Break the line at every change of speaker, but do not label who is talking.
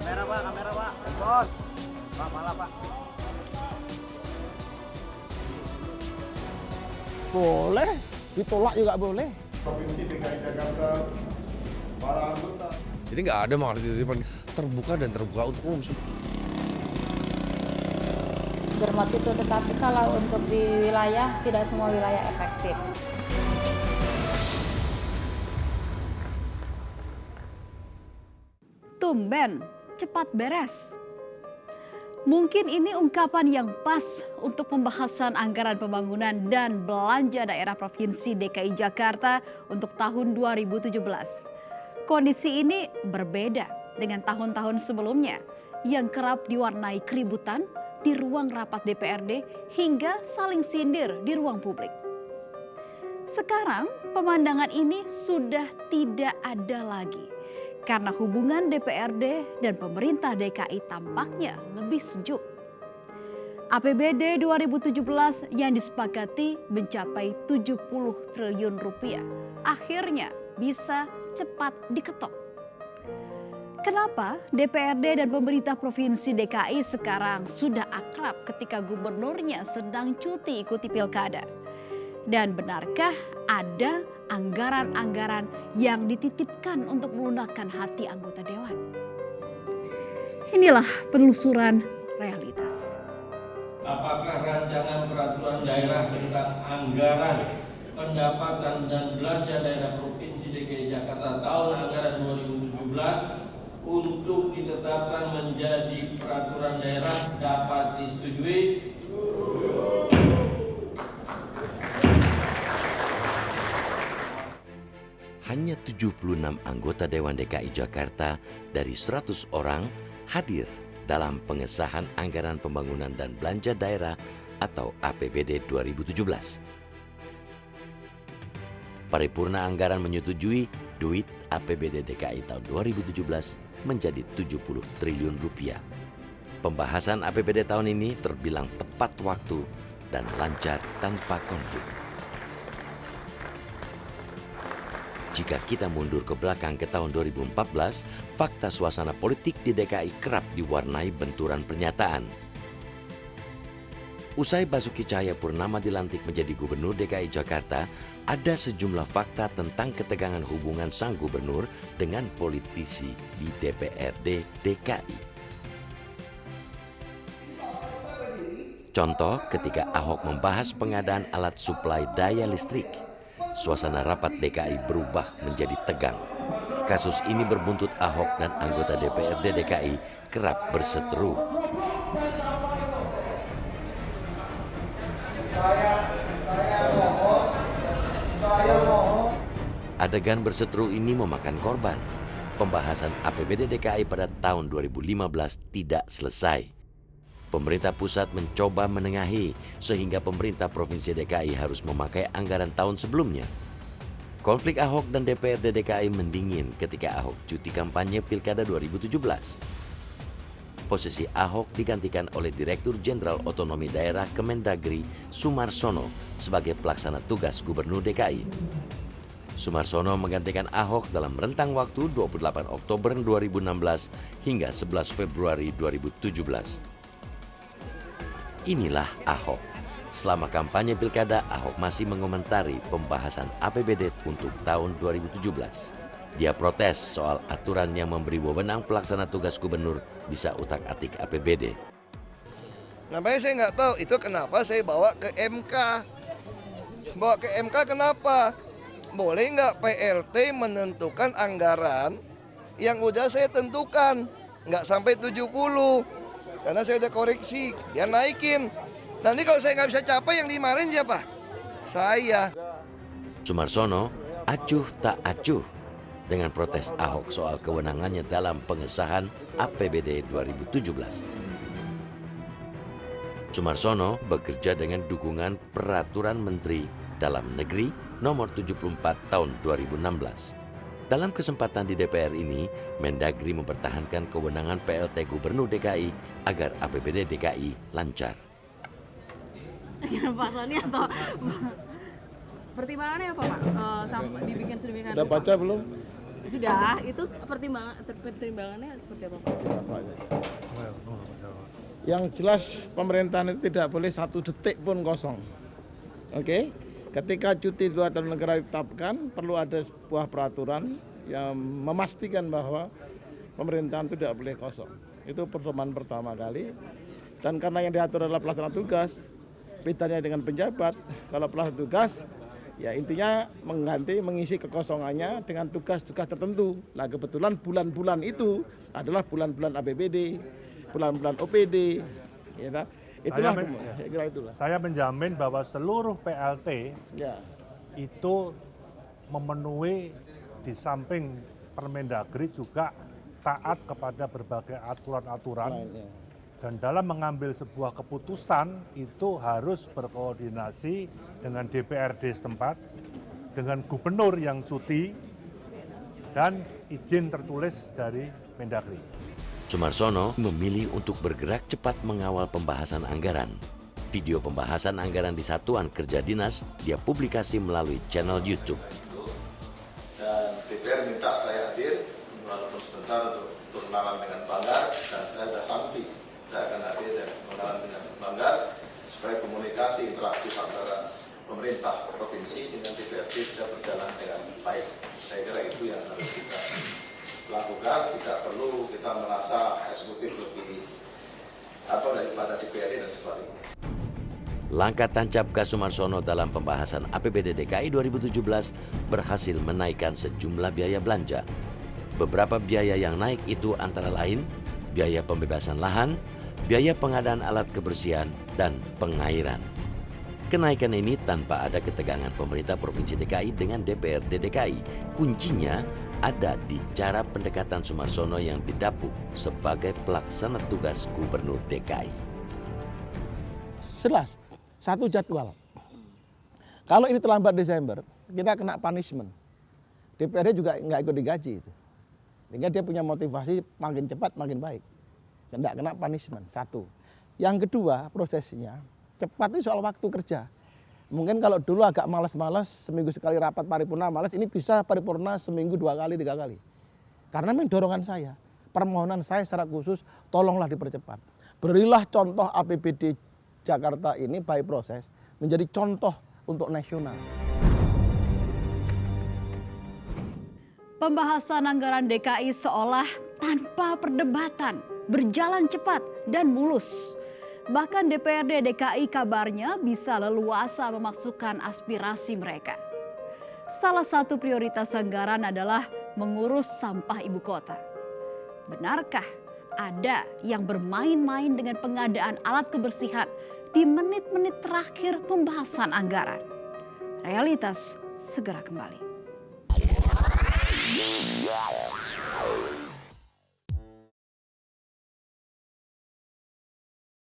Kamera Pak. Handphone. Pak, malah Pak.
Boleh, ditolak juga boleh.
Provinsi DKI Jakarta, para anggota.
Jadi nggak ada malah titipan, terbuka dan terbuka untuk umum.
Germat itu, tetapi kalau untuk di wilayah, tidak semua wilayah efektif.
Tumben, cepat beres. Mungkin ini ungkapan yang pas untuk pembahasan anggaran pembangunan dan belanja daerah Provinsi DKI Jakarta untuk tahun 2017. Kondisi ini berbeda dengan tahun-tahun sebelumnya yang kerap diwarnai keributan di ruang rapat DPRD hingga saling sindir di ruang publik. Sekarang pemandangan ini sudah tidak ada lagi karena hubungan DPRD dan pemerintah DKI tampaknya lebih sejuk. APBD 2017 yang disepakati mencapai 70 triliun rupiah akhirnya bisa cepat diketok. Kenapa DPRD dan pemerintah Provinsi DKI sekarang sudah akrab ketika gubernurnya sedang cuti ikuti pilkada? Dan benarkah ada anggaran-anggaran yang dititipkan untuk melunakkan hati anggota dewan? Inilah penelusuran realitas.
Apakah rancangan peraturan daerah tentang anggaran pendapatan dan belanja daerah Provinsi DKI Jakarta tahun anggaran 2017 untuk ditetapkan menjadi peraturan daerah dapat disetujui?
Hanya 76 anggota Dewan DKI Jakarta dari 100 orang hadir dalam pengesahan anggaran pembangunan dan belanja daerah atau APBD 2017. Paripurna anggaran menyetujui duit APBD DKI tahun 2017 menjadi 70 triliun rupiah. Pembahasan APBD tahun ini terbilang tepat waktu dan lancar tanpa konflik. Jika kita mundur ke belakang ke tahun 2014, fakta suasana politik di DKI kerap diwarnai benturan pernyataan. Usai Basuki Cahayapurnama dilantik menjadi Gubernur DKI Jakarta, ada sejumlah fakta tentang ketegangan hubungan sang gubernur dengan politisi di DPRD DKI. Contoh ketika Ahok membahas pengadaan alat suplai daya listrik, suasana rapat DKI berubah menjadi tegang. Kasus ini berbuntut Ahok dan anggota DPRD DKI kerap berseteru. Adegan berseteru ini memakan korban. Pembahasan APBD DKI pada tahun 2015 tidak selesai. Pemerintah pusat mencoba menengahi sehingga pemerintah Provinsi DKI harus memakai anggaran tahun sebelumnya. Konflik Ahok dan DPRD DKI mendingin ketika Ahok cuti kampanye Pilkada 2017. Posisi Ahok digantikan oleh Direktur Jenderal Otonomi Daerah Kemendagri Sumarsono sebagai pelaksana tugas Gubernur DKI. Sumarsono menggantikan Ahok dalam rentang waktu 28 Oktober 2016 hingga 11 Februari 2017. Inilah Ahok. Selama kampanye Pilkada, Ahok masih mengomentari pembahasan APBD untuk tahun 2017. Dia protes soal aturan yang memberi wewenang pelaksana tugas gubernur bisa utak-atik APBD.
Namanya saya nggak tahu itu kenapa saya bawa ke MK. Bawa ke MK kenapa? Boleh nggak PLT menentukan anggaran yang udah saya tentukan, nggak sampai 70. Karena saya udah koreksi, dia naikin. Nanti kalau saya nggak bisa capai yang dimarahin siapa? Saya.
Sumarsono acuh tak acuh dengan protes Ahok soal kewenangannya dalam pengesahan APBD 2017. Sumarsono bekerja dengan dukungan Peraturan Menteri Dalam Negeri Nomor 74 Tahun 2016. Dalam kesempatan di DPR ini, Mendagri mempertahankan kewenangan PLT Gubernur DKI agar APBD DKI lancar.
Pak Soni atau pertimbangannya apa Pak? Sampai dibikin sedemikian
Udah
rupa?
baca belum?
Sudah, itu pertimbangannya seperti apa Pak?
Yang jelas pemerintahan itu tidak boleh 1 detik pun kosong. Oke? Ketika cuti 2 tahun negara ditetapkan, perlu ada sebuah peraturan yang memastikan bahwa pemerintahan itu tidak boleh kosong. Itu pertemuan pertama kali. Dan karena yang diatur adalah pelaksana tugas, bedanya dengan penjabat, kalau pelaksana tugas, ya intinya mengisi kekosongannya dengan tugas-tugas tertentu. Nah kebetulan bulan-bulan itu adalah bulan-bulan APBD, bulan-bulan OPD. Ya,
saya menjamin bahwa seluruh PLT itu memenuhi di samping Permendagri juga taat kepada berbagai aturan-aturan. Dan dalam mengambil sebuah keputusan itu harus berkoordinasi dengan DPRD setempat, dengan gubernur yang cuti, dan izin tertulis dari Mendagri.
Sumarsono memilih untuk bergerak cepat mengawal pembahasan anggaran. Video pembahasan anggaran di Satuan Kerja Dinas dia publikasi melalui channel YouTube.
Dan DPR minta saya hadir, walaupun sebentar untuk berkenalan dengan Banggar, dan saya sudah sanggup. Saya akan hadir dan berkenalan dengan Banggar, supaya komunikasi interaktif antara pemerintah provinsi dengan DPRD bisa berjalan dengan baik. Saya kira itu yang harus kita lakukan, tidak perlu kita merasa eksekutif lebih daripada DPRD dan sebagainya.
Langkah tancap K. Sumarsono dalam pembahasan APBD DKI 2017 berhasil menaikkan sejumlah biaya belanja. Beberapa biaya yang naik itu antara lain biaya pembebasan lahan, biaya pengadaan alat kebersihan, dan pengairan. Kenaikan ini tanpa ada ketegangan pemerintah Provinsi DKI dengan DPRD DKI. Kuncinya ada di cara pendekatan Sumarsono yang didapuk sebagai pelaksana tugas Gubernur DKI.
Jelas, 1 jadwal. Kalau ini terlambat Desember, kita kena punishment. DPRD juga nggak ikut digaji itu. Sehingga dia punya motivasi makin cepat makin baik. Tidak kena punishment, 1. Yang kedua, prosesnya cepat itu soal waktu kerja. Mungkin kalau dulu agak malas-malas, seminggu sekali rapat paripurna malas, ini bisa paripurna seminggu 2 kali, 3 kali. Karena memang dorongan saya, permohonan saya secara khusus, tolonglah dipercepat. Berilah contoh APBD Jakarta ini by proses menjadi contoh untuk nasional.
Pembahasan anggaran DKI seolah tanpa perdebatan, berjalan cepat dan mulus. Bahkan DPRD DKI kabarnya bisa leluasa memasukkan aspirasi mereka. Salah satu prioritas anggaran adalah mengurus sampah ibu kota. Benarkah ada yang bermain-main dengan pengadaan alat kebersihan di menit-menit terakhir pembahasan anggaran? Realitas segera kembali.